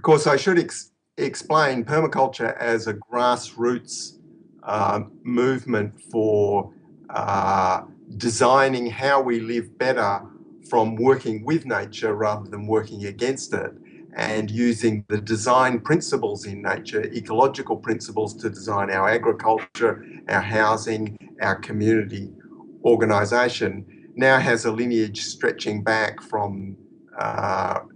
course, I should explain permaculture as a grassroots movement for designing how we live better from working with nature rather than working against it, and using the design principles in nature, ecological principles, to design our agriculture, our housing, our community organisation. Now has a lineage stretching back from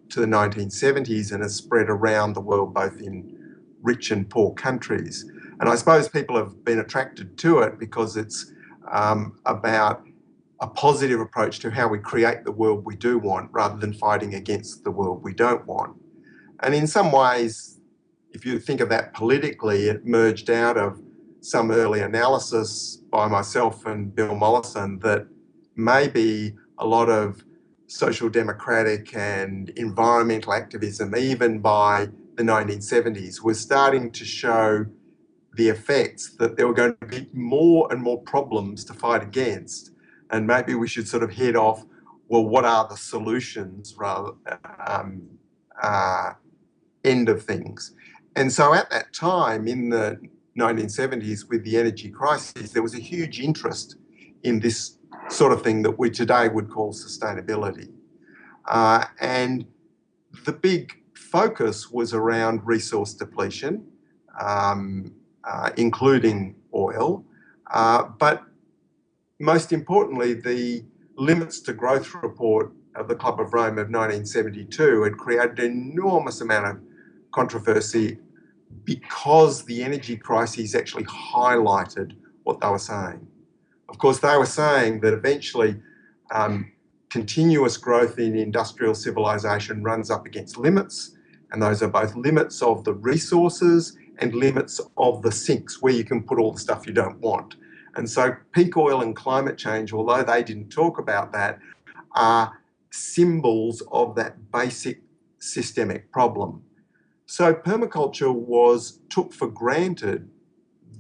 to the 1970s and has spread around the world, both in rich and poor countries. And I suppose people have been attracted to it because it's about a positive approach to how we create the world we do want rather than fighting against the world we don't want. And in some ways, if you think of that politically, it merged out of some early analysis by myself and Bill Mollison that maybe a lot of social democratic and environmental activism, even by the 1970s, was starting to show the effects that there were going to be more and more problems to fight against. And maybe we should sort of head off, well, what are the solutions rather end of things. And so at that time, in the 1970s, with the energy crisis, there was a huge interest in this sort of thing that we today would call sustainability. And the big focus was around resource depletion, including oil, but most importantly, the Limits to Growth report of the Club of Rome of 1972 had created an enormous amount of controversy because the energy crises actually highlighted what they were saying. Of course, they were saying that eventually continuous growth in industrial civilization runs up against limits, and those are both limits of the resources and limits of the sinks where you can put all the stuff you don't want. And so peak oil and climate change, although they didn't talk about that, are symbols of that basic systemic problem. So permaculture took for granted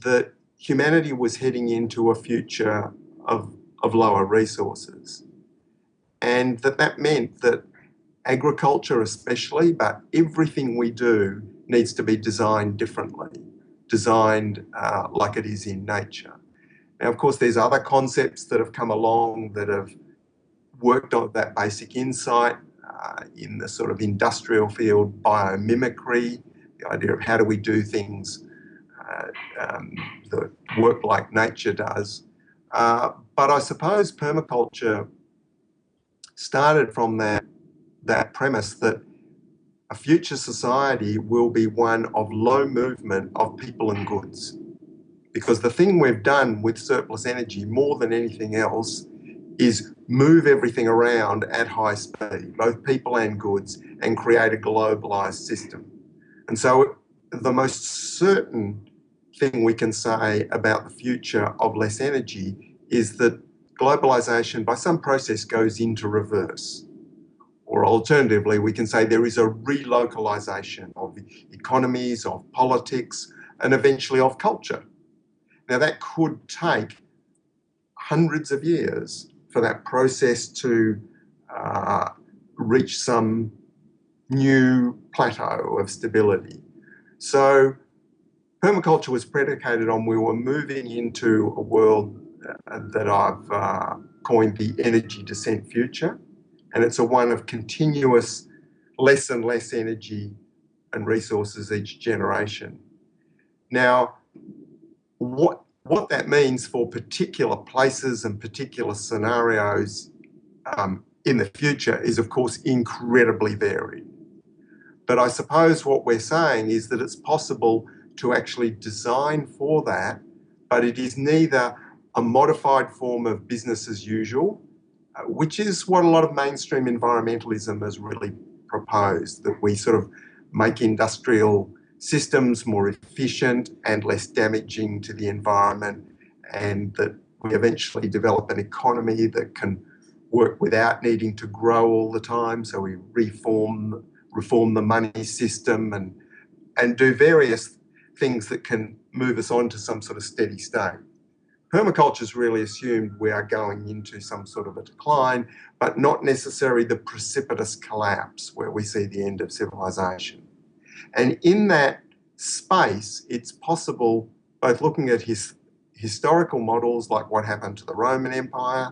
that humanity was heading into a future of lower resources, and that meant that agriculture especially, but everything we do needs to be designed differently, designed like it is in nature. Now, of course, there's other concepts that have come along that have worked on that basic insight in the sort of industrial field, biomimicry, the idea of how do we do things that work like nature does. But I suppose permaculture started from that premise that a future society will be one of low movement of people and goods. Because the thing we've done with surplus energy more than anything else is move everything around at high speed, both people and goods, and create a globalized system. And so the most certain thing we can say about the future of less energy is that globalization by some process goes into reverse. Or alternatively, we can say there is a relocalization of economies, of politics, and eventually of culture. Now, that could take hundreds of years for that process to reach some new plateau of stability. So permaculture was predicated on we were moving into a world that I've coined the energy descent future. And it's a one of continuous less and less energy and resources each generation. Now, what that means for particular places and particular scenarios in the future is, of course, incredibly varied. But I suppose what we're saying is that it's possible to actually design for that, but it is neither a modified form of business as usual, which is what a lot of mainstream environmentalism has really proposed, that we sort of make industrial systems more efficient and less damaging to the environment, and that we eventually develop an economy that can work without needing to grow all the time. So we reform the money system and do various things that can move us on to some sort of steady state. Permaculture's really assumed we are going into some sort of a decline, but not necessarily the precipitous collapse where we see the end of civilization. And in that space, it's possible, both looking at historical models like what happened to the Roman Empire,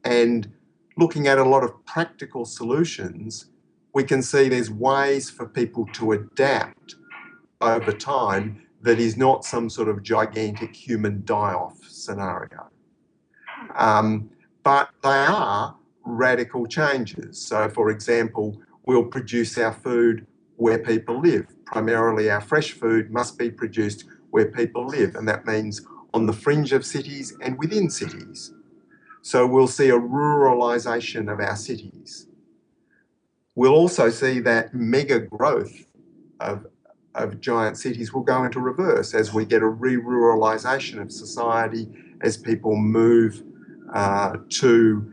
and looking at a lot of practical solutions, we can see there's ways for people to adapt over time that is not some sort of gigantic human die-off scenario. But they are radical changes. So, for example, we'll produce our food where people live. Primarily, our fresh food must be produced where people live, and that means on the fringe of cities and within cities. So we'll see a ruralisation of our cities. We'll also see that mega growth of giant cities will go into reverse as we get a re-ruralisation of society, as people move to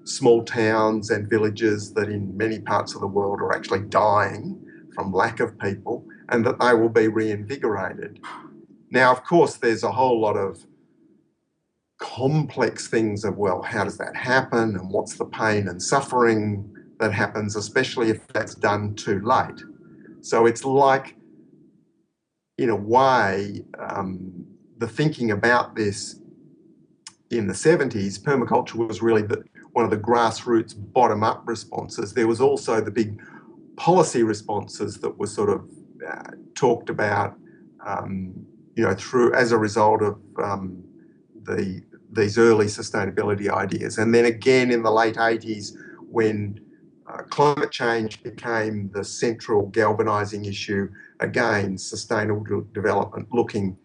small towns and villages that in many parts of the world are actually dying from lack of people, and that they will be reinvigorated. Now, of course, there's a whole lot of complex things of, well, how does that happen, and what's the pain and suffering that happens, especially if that's done too late. So it's like, in a way, the thinking about this in the 70s, permaculture was really one of the grassroots bottom-up responses. There was also the big policy responses that were sort of talked about, through as a result of these early sustainability ideas. And then again in the late 80s, when climate change became the central galvanising issue, again, sustainable development looking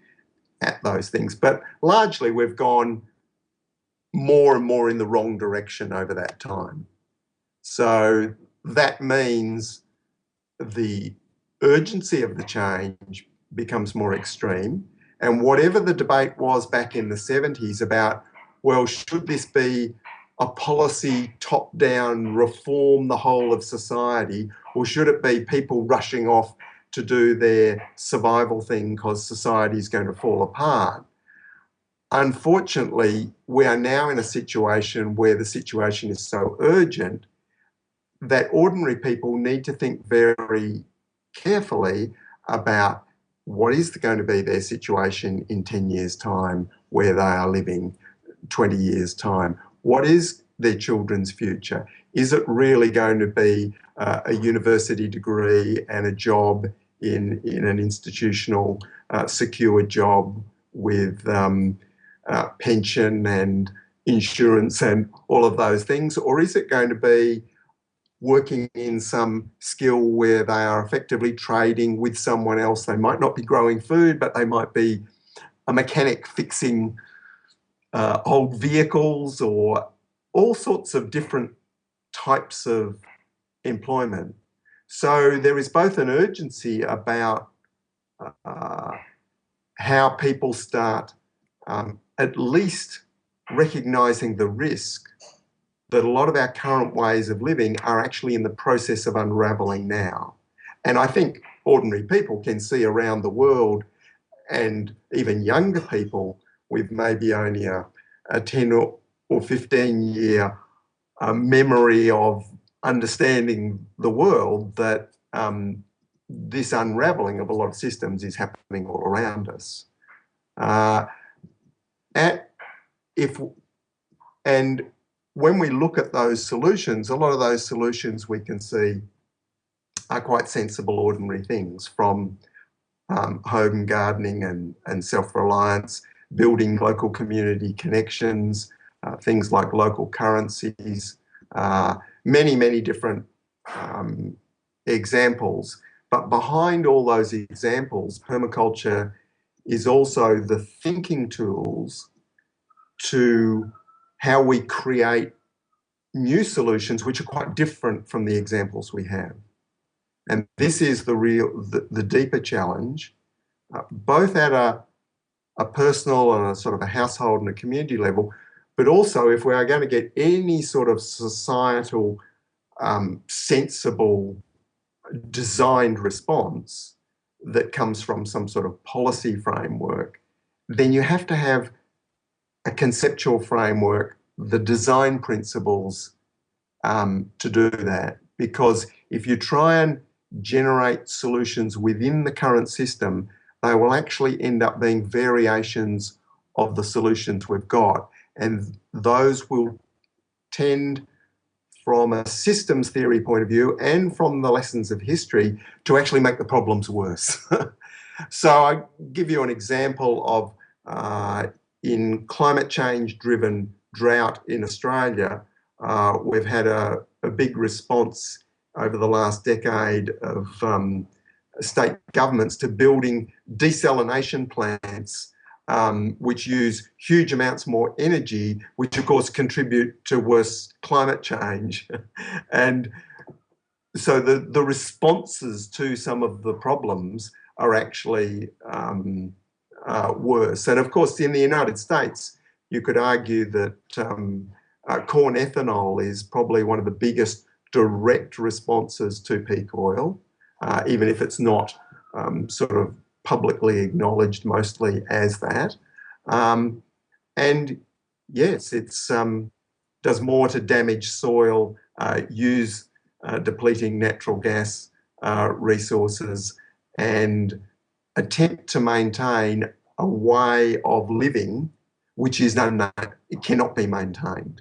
at those things. But largely we've gone more and more in the wrong direction over that time. So that means the urgency of the change becomes more extreme. And whatever the debate was back in the 70s about, well, should this be a policy top-down reform the whole of society, or should it be people rushing off to do their survival thing because society is going to fall apart? Unfortunately, we are now in a situation where the situation is so urgent that ordinary people need to think very carefully about what is going to be their situation in 10 years' time, where they are living 20 years' time. What is their children's future? Is it really going to be a university degree and a job in an institutional secure job with pension and insurance and all of those things? Or is it going to be working in some skill where they are effectively trading with someone else? They might not be growing food, but they might be a mechanic fixing old vehicles, or all sorts of different types of employment. So there is both an urgency about how people start at least recognising the risk that a lot of our current ways of living are actually in the process of unravelling now. And I think ordinary people can see around the world, and even younger people with maybe only a 10 or 15-year memory of understanding the world, that this unravelling of a lot of systems is happening all around us. And when we look at those solutions, a lot of those solutions we can see are quite sensible, ordinary things, from home gardening and self-reliance, building local community connections, things like local currencies, many, many different examples. But behind all those examples, permaculture is also the thinking tools to how we create new solutions which are quite different from the examples we have. And this is the deeper challenge, both at a personal and a sort of a household and a community level, but also if we are going to get any sort of societal, sensible, designed response that comes from some sort of policy framework, then you have to have a conceptual framework, the design principles to do that. Because if you try and generate solutions within the current system, they will actually end up being variations of the solutions we've got. And those will tend, from a systems theory point of view and from the lessons of history, to actually make the problems worse. So I give you an example of in climate change driven drought in Australia, we've had a big response over the last decade of state governments to building desalination plants, which use huge amounts more energy, which of course contribute to worse climate change. And so the responses to some of the problems are actually worse. And of course, in the United States, you could argue that corn ethanol is probably one of the biggest direct responses to peak oil, even if it's not sort of publicly acknowledged mostly as that. And yes, it's does more to damage soil, use depleting natural gas resources, and attempt to maintain a way of living which is it cannot be maintained.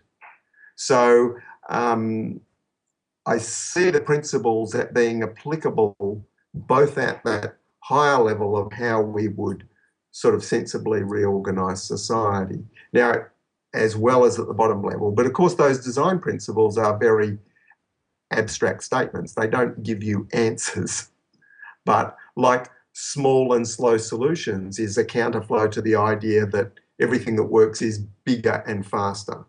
So I see the principles as being applicable both at that higher level of how we would sort of sensibly reorganise society, now, as well as at the bottom level. But of course, those design principles are very abstract statements. They don't give you answers. But like small and slow solutions is a counterflow to the idea that everything that works is bigger and faster.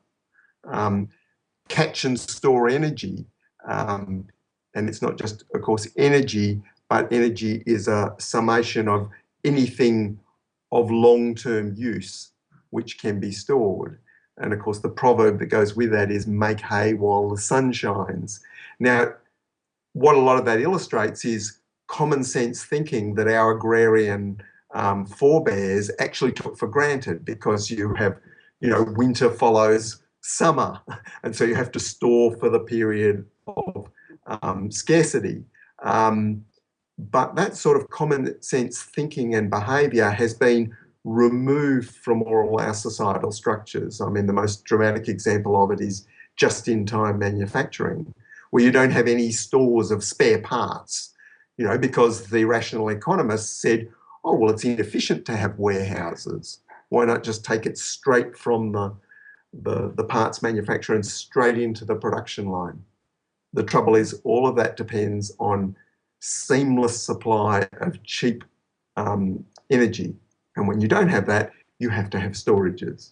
Catch and store energy. And it's not just, of course, energy, but energy is a summation of anything of long-term use which can be stored. And of course, the proverb that goes with that is make hay while the sun shines. Now, what a lot of that illustrates is common sense thinking that our agrarian forebears actually took for granted, because you have, winter follows summer, and so you have to store for the period of scarcity. But that sort of common sense thinking and behaviour has been removed from all our societal structures. I mean, the most dramatic example of it is just-in-time manufacturing, where you don't have any stores of spare parts, because the rational economists said, oh, well, it's inefficient to have warehouses. Why not just take it straight from the parts manufacturer and straight into the production line? The trouble is all of that depends on seamless supply of cheap energy. And when you don't have that, you have to have storages.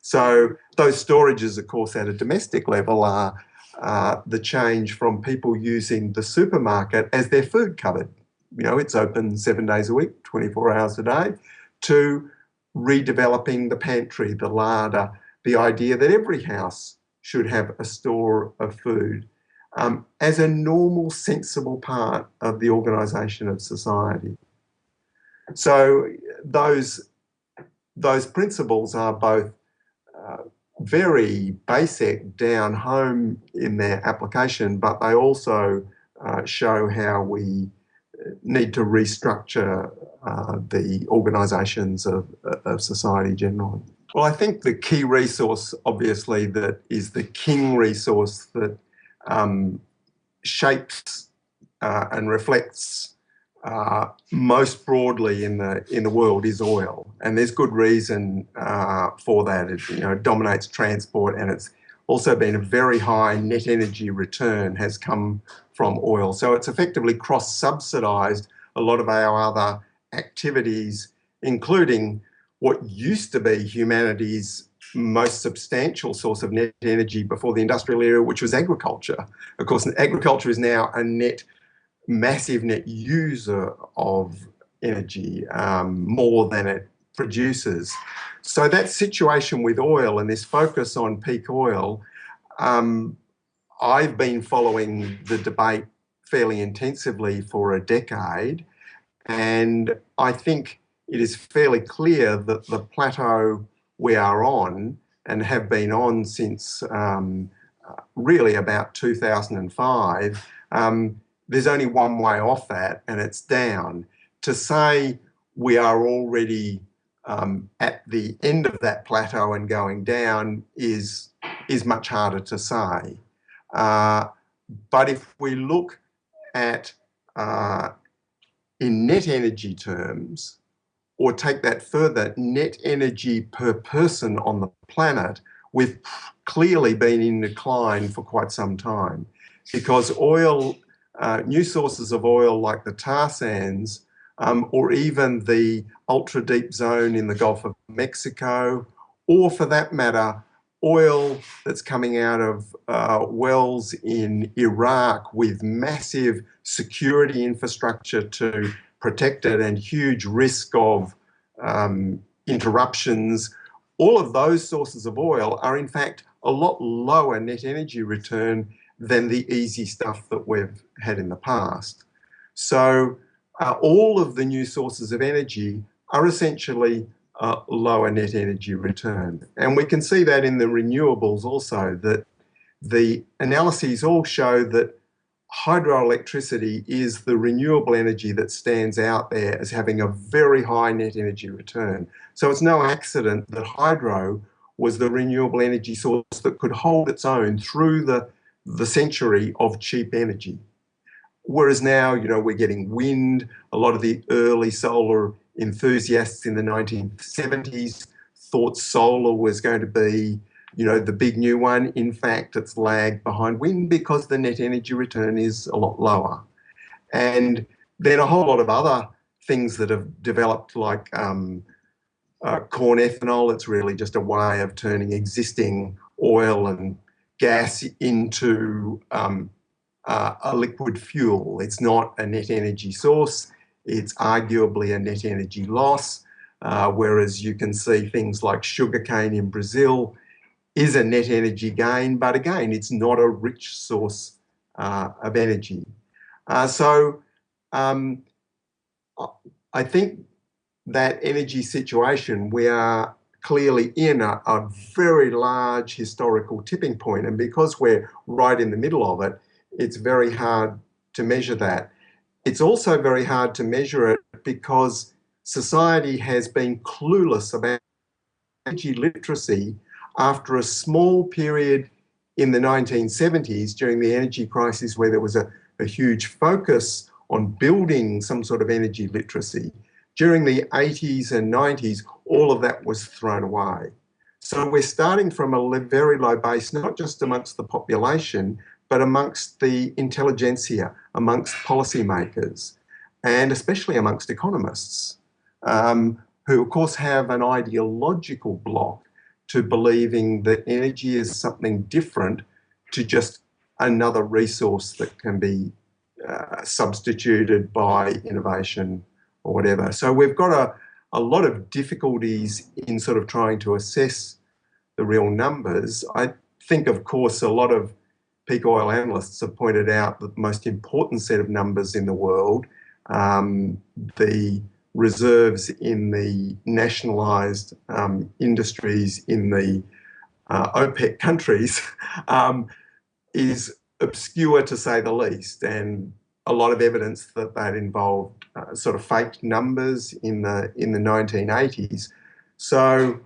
So those storages, of course, at a domestic level are the change from people using the supermarket as their food cupboard. It's open 7 days a week, 24 hours a day, to redeveloping the pantry, the larder, the idea that every house should have a store of food as a normal, sensible part of the organisation of society. So those principles are both very basic down home in their application, but they also show how we need to restructure the organisations of society generally. Well, I think the key resource, obviously, that is the king resource that shapes and reflects most broadly in the world is oil, and there's good reason for that. It dominates transport, and it's also been a very high net energy return has come from oil. So it's effectively cross-subsidised a lot of our other activities, including what used to be humanity's most substantial source of net energy before the industrial era, which was agriculture. Of course, agriculture is now a massive net user of energy, more than it produces. So that situation with oil and this focus on peak oil, I've been following the debate fairly intensively for a decade, and I think it is fairly clear that the plateau we are on, and have been on since really about 2005, there's only one way off that, and it's down. To say we are already at the end of that plateau and going down is much harder to say. But if we look at in net energy terms, or take that further, net energy per person on the planet, we've clearly been in decline for quite some time, because oil, new sources of oil like the tar sands, or even the ultra-deep zone in the Gulf of Mexico, or for that matter, oil that's coming out of wells in Iraq with massive security infrastructure to protect it and huge risk of interruptions. All of those sources of oil are in fact a lot lower net energy return than the easy stuff that we've had in the past. So all of the new sources of energy are essentially lower net energy return. And we can see that in the renewables also, that the analyses all show that hydroelectricity is the renewable energy that stands out there as having a very high net energy return. So it's no accident that hydro was the renewable energy source that could hold its own through the century of cheap energy. Whereas now, you know, we're getting wind. A lot of the early solar enthusiasts in the 1970s thought solar was going to be, you know, the big new one. In fact, it's lagged behind wind because the net energy return is a lot lower. And then a whole lot of other things that have developed, like corn ethanol. It's really just a way of turning existing oil and gas into a liquid fuel. It's not a net energy source. It's arguably a net energy loss, whereas you can see things like sugarcane in Brazil is a net energy gain, but again, it's not a rich source of energy. So I think that energy situation, we are clearly in a very large historical tipping point, and because we're right in the middle of it, it's very hard to measure that. It's also very hard to measure it because society has been clueless about energy literacy after a small period in the 1970s during the energy crisis, where there was a huge focus on building some sort of energy literacy. During the 80s and 90s, all of that was thrown away. So we're starting from a very low base, not just amongst the population, but amongst the intelligentsia, amongst policymakers, and especially amongst economists, who of course have an ideological block to believing that energy is something different to just another resource that can be substituted by innovation or whatever. So we've got a lot of difficulties in sort of trying to assess the real numbers. I think, of course, a lot of peak oil analysts have pointed out that the most important set of numbers in the world, the reserves in the nationalised industries in the OPEC countries, is obscure to say the least, and a lot of evidence that that involved sort of fake numbers in the 1980s. So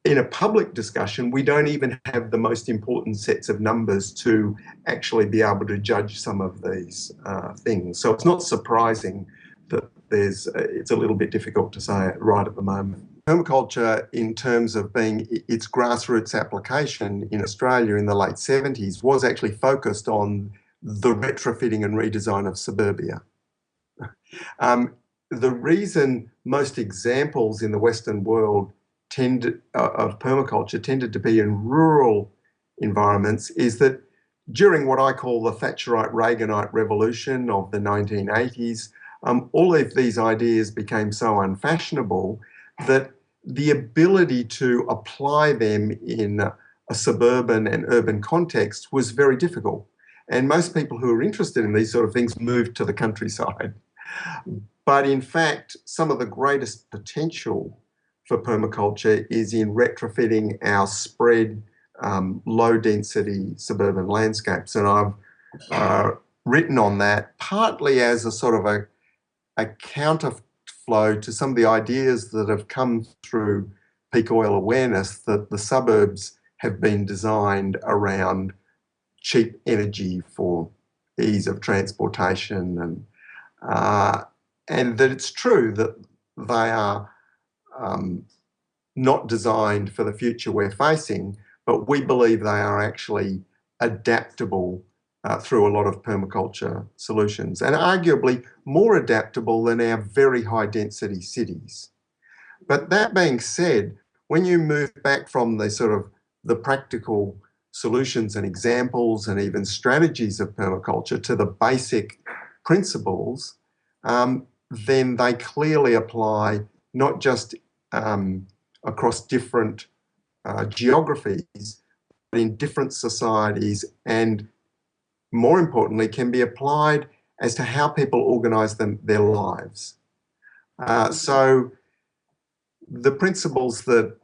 in a public discussion, we don't even have the most important sets of numbers to actually be able to judge some of these things. So it's not surprising that it's a little bit difficult to say it right at the moment. Permaculture, in terms of being its grassroots application in Australia in the late 70s, was actually focused on the retrofitting and redesign of suburbia. The reason most examples in the Western world of permaculture tended to be in rural environments is that during what I call the Thatcherite Reaganite revolution of the 1980s, all of these ideas became so unfashionable that the ability to apply them in a suburban and urban context was very difficult. And most people who are interested in these sort of things moved to the countryside. But in fact, some of the greatest potential for permaculture is in retrofitting our spread, low-density suburban landscapes. And I've written on that, partly as a sort of a counterflow to some of the ideas that have come through peak oil awareness, that the suburbs have been designed around cheap energy for ease of transportation, and that it's true that they are not designed for the future we're facing, but we believe they are actually adaptable through a lot of permaculture solutions, and arguably more adaptable than our very high density cities. But that being said, when you move back from the sort of the practical solutions and examples and even strategies of permaculture to the basic principles, then they clearly apply not just across different geographies, but in different societies, and more importantly, can be applied as to how people organise their lives. So the principles that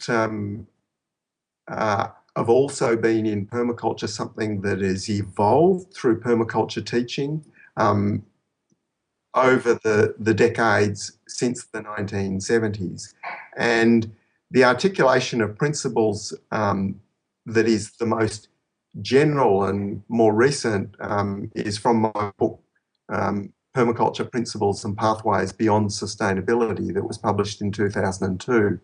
have also been in permaculture, something that has evolved through permaculture teaching over the decades since the 1970s. And the articulation of principles that is the most general and more recent is from my book, Permaculture Principles and Pathways Beyond Sustainability, that was published in 2002.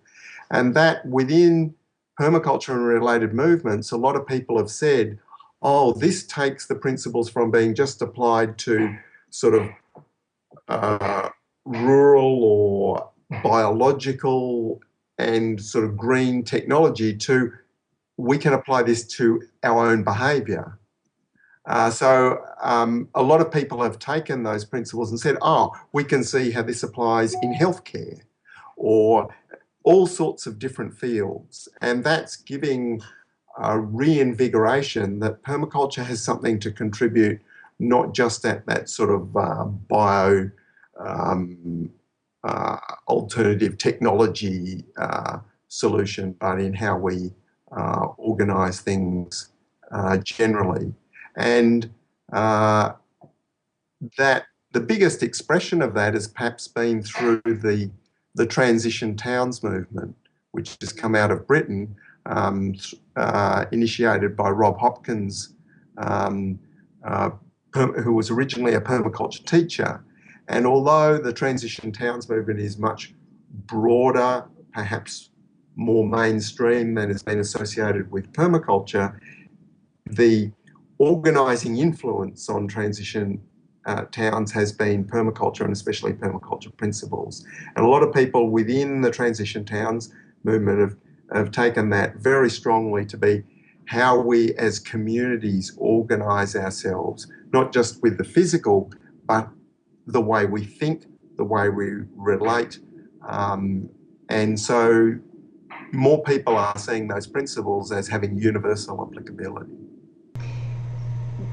And that within permaculture and related movements, a lot of people have said, oh, this takes the principles from being just applied to sort of rural or biological and sort of green technology to, we can apply this to our own behaviour. So a lot of people have taken those principles and said, oh, we can see how this applies in healthcare or all sorts of different fields. And that's giving a reinvigoration that permaculture has something to contribute, not just at that sort of bio alternative technology solution, but in how we organise things generally. And that the biggest expression of that has perhaps been through the transition towns movement, which has come out of Britain, initiated by Rob Hopkins, who was originally a permaculture teacher. And although the transition towns movement is much broader, perhaps more mainstream than has been associated with permaculture, the organising influence on transition towns has been permaculture, and especially permaculture principles. And a lot of people within the transition towns movement have taken that very strongly to be how we as communities organise ourselves, not just with the physical, but the way we think, the way we relate. And so more people are seeing those principles as having universal applicability.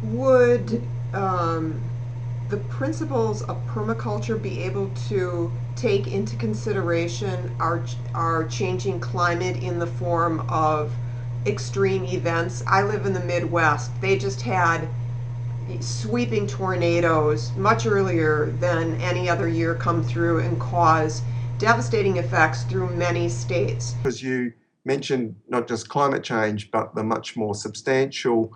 Would the principles of permaculture be able to take into consideration our changing climate in the form of extreme events? I live in the Midwest. They just had sweeping tornadoes much earlier than any other year come through and cause devastating effects through many states. Because you mentioned not just climate change, but the much more substantial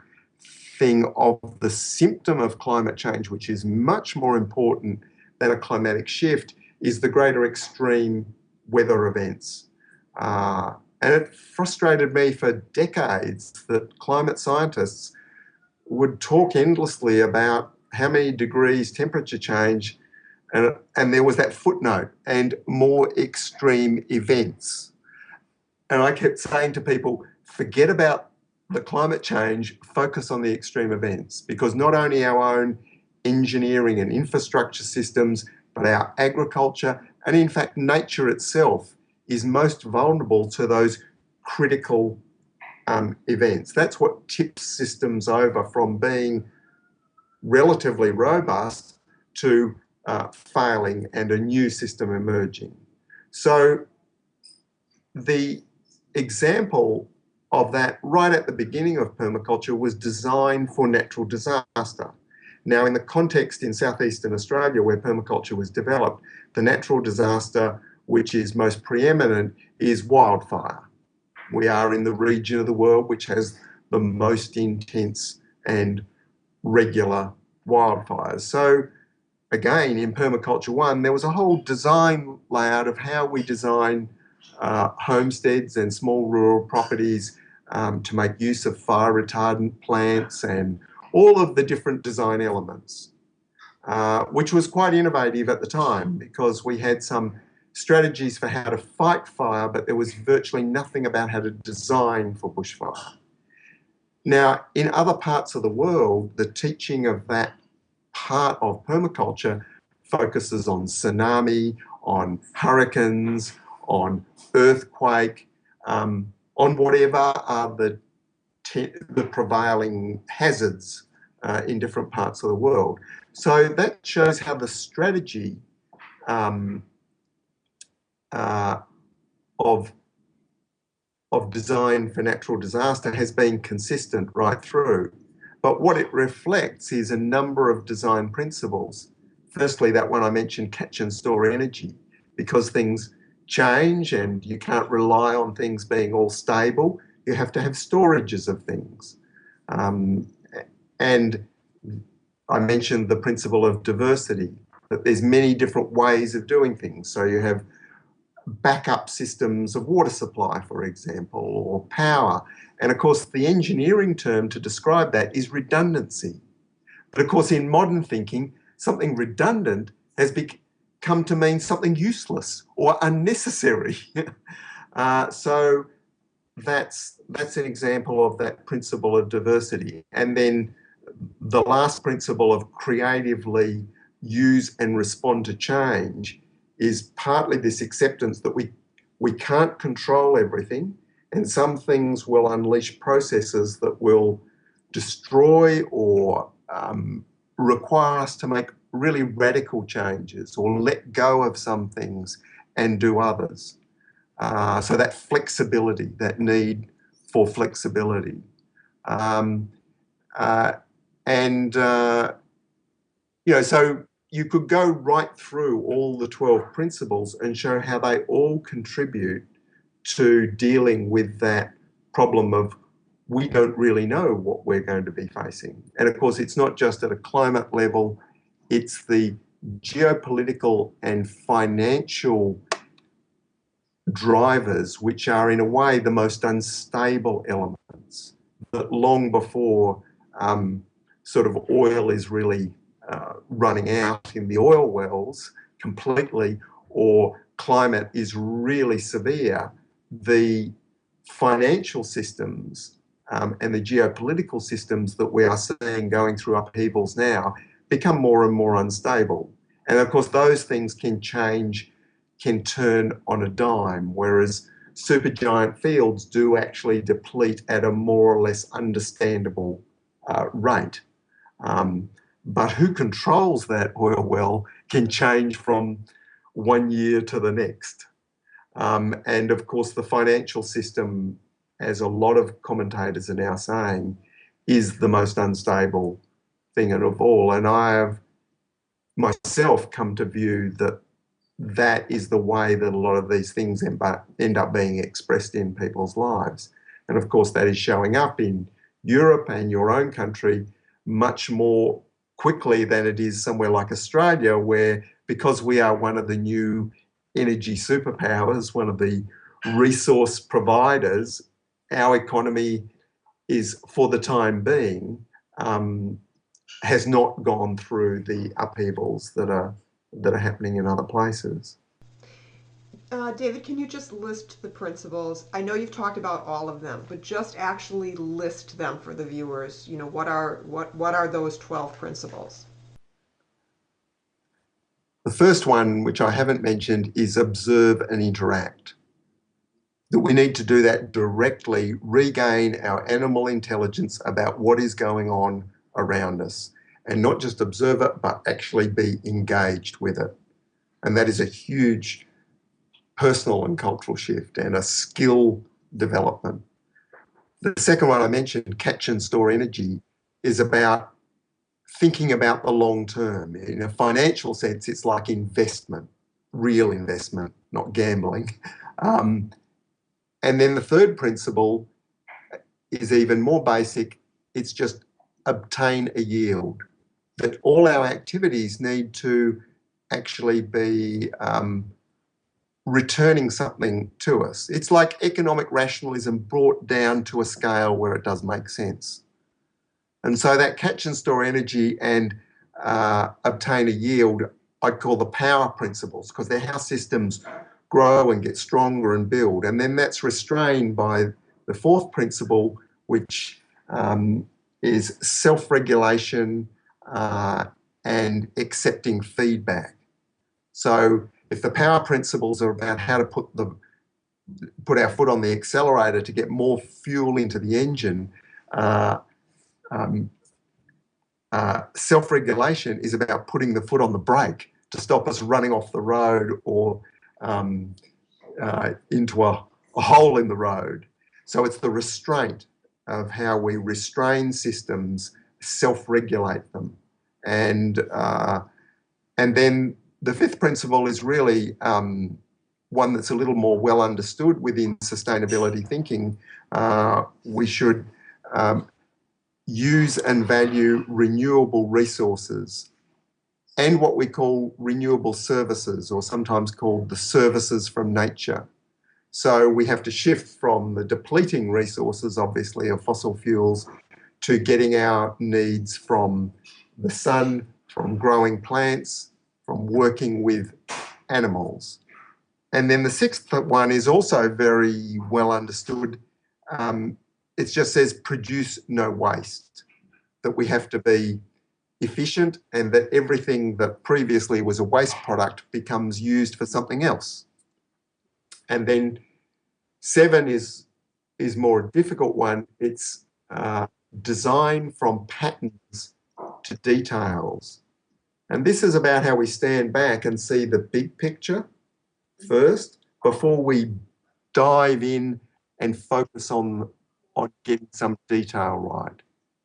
thing of the symptom of climate change, which is much more important than a climatic shift, is the greater extreme weather events. And it frustrated me for decades that climate scientists would talk endlessly about how many degrees temperature change, and there was that footnote, and more extreme events. And I kept saying to people, forget about the climate change, focus on the extreme events, because not only our own engineering and infrastructure systems, but our agriculture, and in fact nature itself, is most vulnerable to those critical events. That's what tips systems over from being relatively robust to failing and a new system emerging. So the example of that right at the beginning of permaculture was designed for natural disaster. Now, in the context in southeastern Australia where permaculture was developed, the natural disaster which is most preeminent is wildfire. We are in the region of the world which has the most intense and regular wildfires. So again, in Permaculture 1, there was a whole design layout of how we design homesteads and small rural properties to make use of fire retardant plants and all of the different design elements, which was quite innovative at the time because we had some strategies for how to fight fire, but there was virtually nothing about how to design for bushfire. Now, in other parts of the world, the teaching of that part of permaculture focuses on tsunami, on hurricanes, on earthquake, on whatever are the prevailing hazards in different parts of the world. So that shows how the strategy of design for natural disaster has been consistent right through. But what it reflects is a number of design principles. Firstly, that one I mentioned, catch and store energy, because things change and you can't rely on things being all stable. You have to have storages of things. And I mentioned the principle of diversity, that there's many different ways of doing things. So you have backup systems of water supply, for example, or power. And of course, the engineering term to describe that is redundancy. But of course, in modern thinking, something redundant has come to mean something useless or unnecessary. So that's an example of that principle of diversity. And then the last principle of creatively use and respond to change is partly this acceptance that we can't control everything, and some things will unleash processes that will destroy or require us to make really radical changes or let go of some things and do others. So that flexibility, that need for flexibility. So you could go right through all the 12 principles and show how they all contribute to dealing with that problem of we don't really know what we're going to be facing. And of course, it's not just at a climate level, it's the geopolitical and financial drivers, which are in a way the most unstable elements, that long before sort of oil is really running out in the oil wells completely, or climate is really severe, the financial systems and the geopolitical systems that we are seeing going through upheavals now become more and more unstable. And of course, those things can change, can turn on a dime, whereas supergiant fields do actually deplete at a more or less understandable rate. But who controls that oil well can change from one year to the next. And of course, the financial system, as a lot of commentators are now saying, is the most unstable thing of all. And I have myself come to view that that is the way that a lot of these things end up being expressed in people's lives. And of course, that is showing up in Europe and your own country much more quickly than it is somewhere like Australia, where because we are one of the new energy superpowers, one of the resource providers, our economy is, for the time being, has not gone through the upheavals that are happening in other places. David, can you just list the principles? I know you've talked about all of them, but just actually list them for the viewers. You know, what are those 12 principles? The first one, which I haven't mentioned, is observe and interact. That we need to do that directly, regain our animal intelligence about what is going on around us, and not just observe it, but actually be engaged with it. And that is a huge personal and cultural shift and a skill development. The second one I mentioned, catch and store energy, is about thinking about the long term. In a financial sense, it's like investment, real investment, not gambling. And then the third principle is even more basic. It's just obtain a yield. That all our activities need to actually be returning something to us. It's like economic rationalism brought down to a scale where it does make sense. And so that catch and store energy and obtain a yield, I call the power principles, because they're how systems grow and get stronger and build. And then that's restrained by the fourth principle, which is self-regulation and accepting feedback. So if the power principles are about how to put our foot on the accelerator to get more fuel into the engine, self-regulation is about putting the foot on the brake to stop us running off the road or into a hole in the road. So it's the restraint of how we restrain systems, self-regulate them. And then the fifth principle is really one that's a little more well understood within sustainability thinking. We should use and value renewable resources and what we call renewable services, or sometimes called the services from nature. So we have to shift from the depleting resources, obviously, of fossil fuels, to getting our needs from the sun, from growing plants, from working with animals. And then the sixth one is also very well understood. It just says produce no waste, that we have to be efficient and that everything that previously was a waste product becomes used for something else. And then 7 is more a difficult one. It's design from patterns to details. And this is about how we stand back and see the big picture first before we dive in and focus on getting some detail right.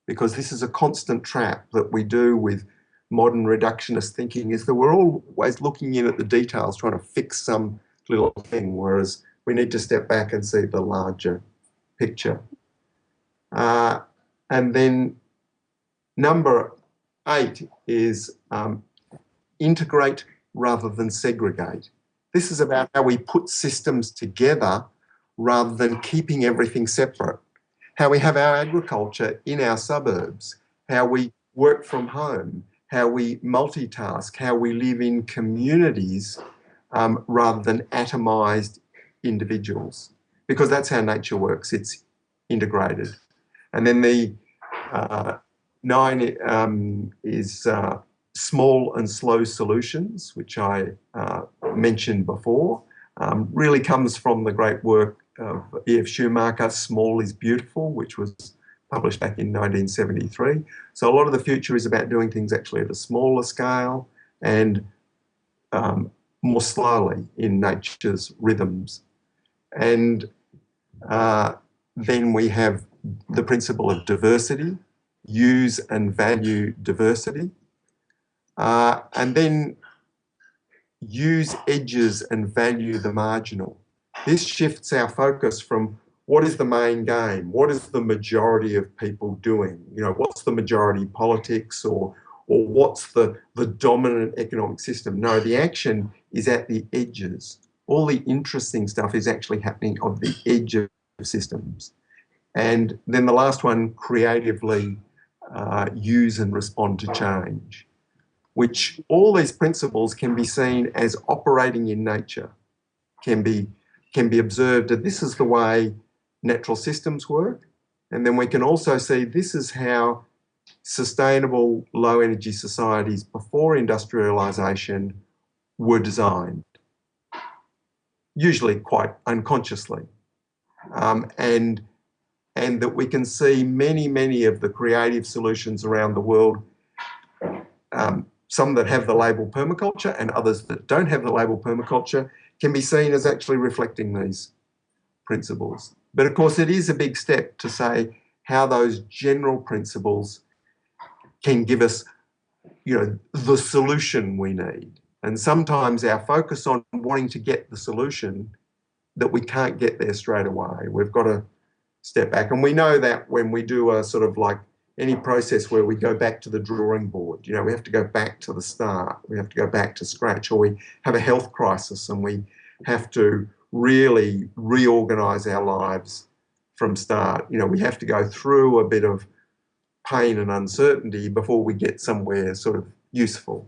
Because this is a constant trap that we do with modern reductionist thinking, is that we're always looking in at the details, trying to fix some little thing, whereas we need to step back and see the larger picture. And then number 8 is integrate rather than segregate. This is about how we put systems together rather than keeping everything separate. How we have our agriculture in our suburbs, how we work from home, how we multitask, how we live in communities rather than atomized individuals, because that's how nature works. It's integrated. And then the 9 is small and slow solutions, which I mentioned before. Really comes from the great work of E.F. Schumacher, Small is Beautiful, which was published back in 1973. So a lot of the future is about doing things actually at a smaller scale and more slowly in nature's rhythms. And then we have the principle of diversity, use and value diversity, and then use edges and value the marginal. This shifts our focus from what is the main game, what is the majority of people doing, what's the majority politics or what's the dominant economic system. No, the action is at the edges. All the interesting stuff is actually happening on the edge of systems. And then the last one, creatively use and respond to change, which all these principles can be seen as operating in nature, can be observed that this is the way natural systems work. And then we can also see this is how sustainable low energy societies before industrialization were designed, usually quite unconsciously. And that we can see many of the creative solutions around the world, some that have the label permaculture and others that don't have the label permaculture, can be seen as actually reflecting these principles. But of course, it is a big step to say how those general principles can give us the solution we need. And sometimes our focus on wanting to get the solution, that we can't get there straight away. We've got to step back. And we know that when we do a sort of like any process where we go back to the drawing board, we have to go back to the start. We have to go back to scratch, or we have a health crisis and we have to really reorganize our lives from start. We have to go through a bit of pain and uncertainty before we get somewhere sort of useful.